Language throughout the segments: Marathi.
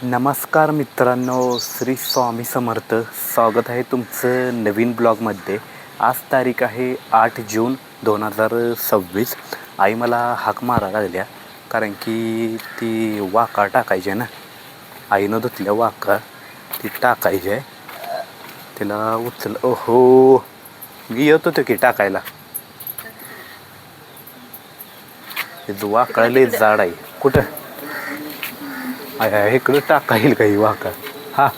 नमस्कार मित्रांनो, श्री स्वामी समर्थ. स्वागत आहे तुमचं नवीन ब्लॉगमध्ये. आज तारीख आहे 8 जून 2026. आई मला हाक मारायला लागल्या कारण की ती वाका टाकायची आहे ना. आईनं धुतल्या वाका ती टाकायची आहे. तिला उचल ओहो मी येत होतो की टाकायला. तिचं वाका लय जाड आहे. कुठं इकडं टाका येईल काही वाका. हा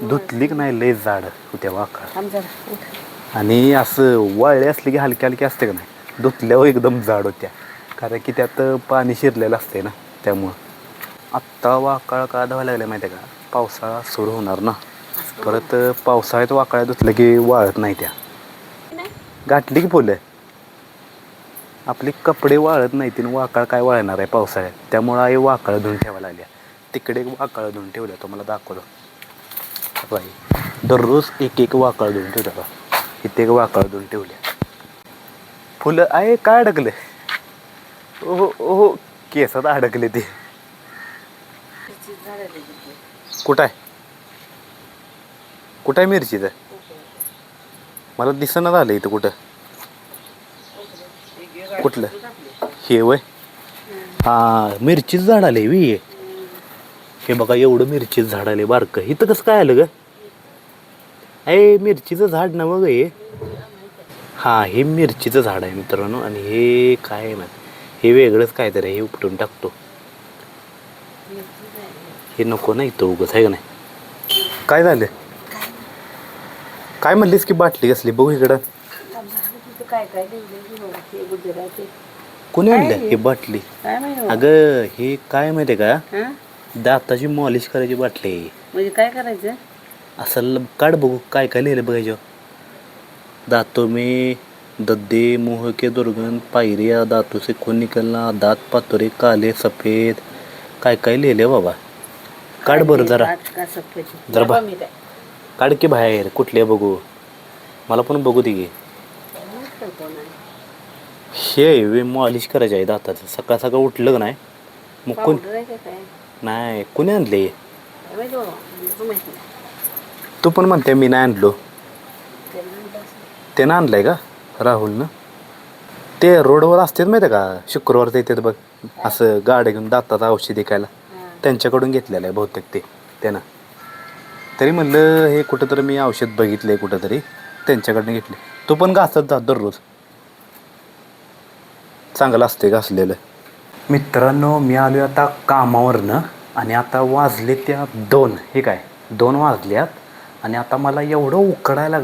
धुतली की नाही लय जाड होत्या वाका. आणि असं वाळले असले की हलकी हलकी असते का नाही, धुतल्यावर एकदम जाड होत्या कारण की त्यात पाणी शिरलेलं असते ना. त्यामुळं आत्ता वाकाळ का धावायला लागल्या माहिती आहे का, पावसाळा सुरू होणार ना. परत पावसाळ्यात वाकाळ्या धुतलं की वाळत नाही. त्या गाठली की फुलं आपले कपडे वाळत नाही. तिने वाकाळ काय वाळणार आहे पावसाळ्यात. त्यामुळं आई वाकाळ धुवून ठेवायला लागल्या. तिकडे वाकाळ धुवून ठेवल्या तुम्हाला दाखवलं बाई. दररोज एक एक वाकाळ धुवून ठेवल्या का, इथे एक वाकाळ धुवून ठेवल्या. फुलं आहे काय अडकले. ओहो ओहो केसात अडकले ते. कुठं आहे कुठं आहे मिरचीचं, मला दिसणं झालं इथं. कुठं कुठलं हे वय. हां मिरचीच झाड आले वी. हे बघा एवढं मिरचीच झाड आले बारकं. इथं कसं काय आलं ग. ए मिरचीचं झाड नवं ग हे. हां हे मिरचीचं झाड आहे मित्रांनो. आणि हे काय आहे ना, हे वेगळंच काय तरी. हे उपटून टाकतो. हे नको ना इथं उगच आहे का नाही. काय झालं काय म्हणलीस की बाटली कसली बघू इकडं. कोणी आणलं ही बाटली. अगं हे काय माहिती आहे का, दाताची मॉलिश करायची बाटली आहे. म्हणजे काय करायचं असं काढ बघू काय काय लिहिलं बघायचं. दातों में दद्दे, मुंह के दुर्गंध, पायरिया, दातों से खून निकलना, दात पातुरे काले सफेद, काय काय लिहिले बाबा. काढ बरं जरा जरा काढ की बाहेर कुठले बघू. मला पण बघू दे की. हे मॉलिश करायची आहे दाताचं. सकाळ सकाळ उठलं का नाही मग कोण नाही. कोणी आणले तू पण म्हणते मी नाही आणलो. त्यानं आणलंय का राहुलनं. ते रोडवर असतात माहिती आहे का, शुक्रवार येतात बघ असं गाड्या घेऊन दाताचं औषध विकायला. त्यांच्याकडून घेतलेलं आहे बहुतेक ते त्यानं. तरी म्हणलं हे कुठंतरी मी औषध बघितलं आहे कुठंतरी, त्यांच्याकडनं घेतले. तो पण घासत जात दररोज, चांगलं असते घासलेलं. मित्रांनो मी आलो आता कामावरनं आणि आता वाजले त्या 2. हे काय 2 वाजल्यात. आणि आता मला एवढं उकडायला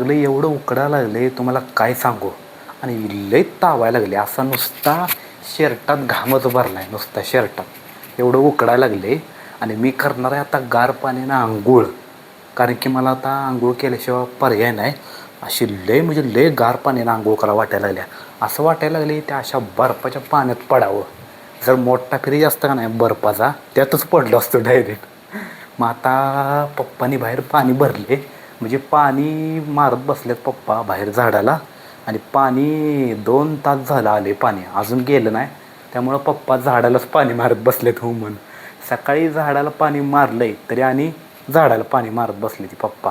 लागले तुम्हाला काय सांगू. आणि लई तावायला लागले. असा नुसता शर्टात घामच भरला आहे नुसता शर्टात. एवढं उकडायला लागले. आणि मी करणार आहे आता गार पाण्यानं आंघोळ, कारण की मला आता आंघोळ केल्याशिवाय पर्याय नाही. अशी लय म्हणजे लय गार पाण्यानं आंघोळ करायला वाटायला लागल्या. असं वाटायला लागले त्या अशा बर्फाच्या पाण्यात पडावं. जर मोठा फ्रीज असतं का नाही बर्फाचा, त्यातच पडलो असतो डायरेक्ट. मग आता पप्पानी बाहेर पाणी भरले, म्हणजे पाणी मारत बसलेत पप्पा बाहेर झाडाला. आणि पाणी 2 तास झालं आले पाणी अजून गेलं नाही. त्यामुळं पप्पा झाडालाच पाणी मारत बसलेत. हो म्हणून सकाळी झाडाला पाणी मारलंय तरी आणि झाडाला पाणी मारत बसले ती पप्पा.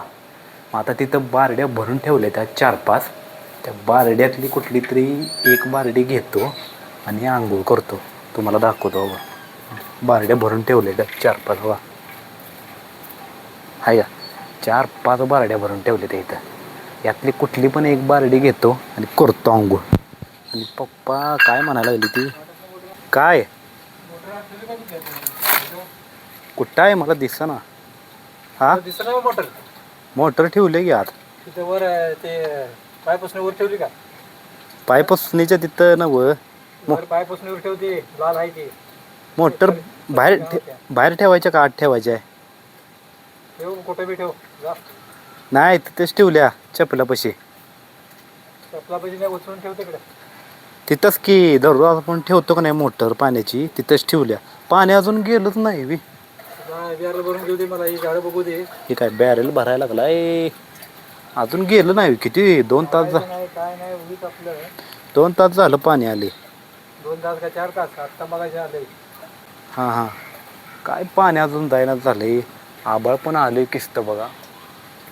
मग आता तिथं बारड्या भरून ठेवल्या त्या 4-5. त्या बारड्यातली कुठली तरी एक बारडी घेतो आणि आंघोळ करतो. तुम्हाला दाखवतो बाबा. बारड्या भरून ठेवल्या त्या 4-5 वा हाय का. 4-5 बारड्या भरून ठेवल्या त्या इथं. यातली कुठली पण एक बारडी घेतो आणि करतो आंघोळ. आणि पप्पा काय म्हणायला लागली ती काय कुठं आहे मला दिसेना. हा मोटर ठेवले की आत तिथे वर ते पायपासून वर ठेवली का. पायपासनीच्या तिथं नवं पायपासून वर ठेवते लाल आहे ते मोटर. बाहेर ठेवायच्या का आत ठेवायच्या आहे. ठेव कुठे बी ठेव जा. नाही तिथेच ठेवल्या चपलापाशी. चपलापाशी नाही उचलून ठेव तिकडे. तिथंच की दररोज आपण ठेवतो का नाही मोटर पाण्याची, तिथंच ठेवल्या. पाणी अजून गेलंच नाही बी. बॅरल भरून घेऊ दे मला, ही झाडं बघू दे. हे काय बॅरेल भरायला लागलाय अजून गेलं नाही. किती 2 तास काय नाही उगीच आपलं 2 तास झालं पाणी आले. 2 तास का 4 तास आता मला आले. हां हां काय पाणी अजून जायला झालंय. आबाळ पण आले किस्त बघा.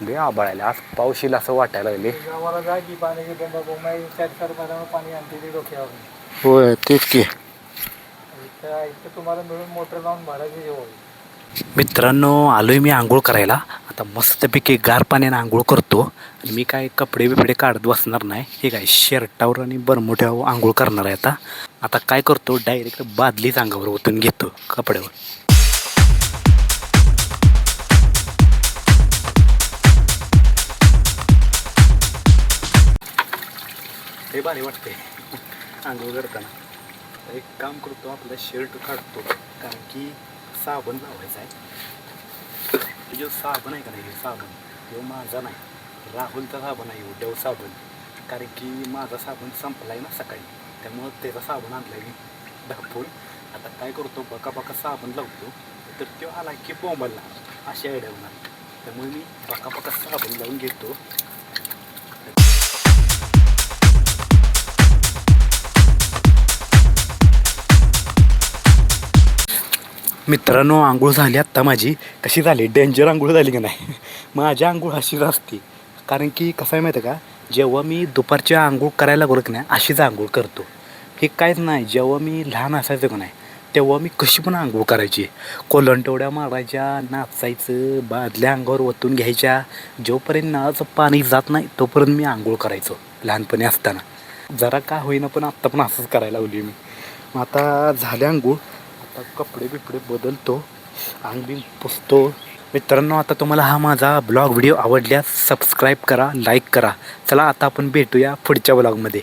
लय आबाळ आले आज पाऊस येईल असं वाटायला लागले. गावाला जा की पाण्याची बोंबा बोंबा 4-4 महिन्यावर पाणी आणते ते डोक्यावर. होय तेच की. इथं तुम्हाला मिळून मोटर लावून भरायची जेवण. मित्रांनो आलोय मी आंघोळ करायला. आता मस्तपैकी गार पाण्याने आंघोळ करतो. आणि मी काय कपडे बिपडे काढत बसणार नाही. हे काय शर्टावर आणि बरमुठ्यावर आंघोळ करणार आहे आता. आता काय करतो डायरेक्ट बादलीच अंगावर ओतून घेतो कपड्यावर. हे भारी वाटते आंघोळ करताना. एक काम करतो आपलं शर्ट काढतो कारण की साबण लावायचा आहे. जो साबण आहे का नाही साबण तो माझा नाही राहुलचा साबण आहे देव साबण. कारण की माझा साबण संपला आहे ना सकाळी त्यामुळं त्याचा साबण आणला आहे मी धापून. आता काय करतो बका बका साबण लावतो तर तो आला की बोंबलला अशी आयडिया होणार. त्यामुळे मी बका बका साबण लावून घेतो. मित्रांनो आंघोळ झाली आत्ता माझी. कशी झाली डेंजर आंघोळ झाली की नाही. माझी आंघोळ अशीच असते कारण की कसं आहे माहिती आहे का जेव्हा मी दुपारची आंघोळ करायला लागलो की नाही अशीच आंघोळ करतो. हे काहीच नाही जेव्हा मी लहान असायचो का नाही तेव्हा मी कशी पण आंघोळ करायची. कोलंटवड्या मारायच्या नाचायचं बादल्या अंगावर ओतून घ्यायच्या. जोपर्यंत नळाचं पाणी जात नाही तोपर्यंत मी आंघोळ करायचो लहानपणी असताना. जरा का होईना पण आत्ता पण असंच करायला लावली मी. मग आता झाले आंघोळ. आता कपडे बिपडे बदलतो अंग बिंग पुसतो. मित्रांनो आता तुम्हाला हा माझा ब्लॉग व्हिडिओ आवडल्यास सबस्क्राईब करा लाईक करा. चला आता आपण भेटूया पुढच्या ब्लॉगमध्ये.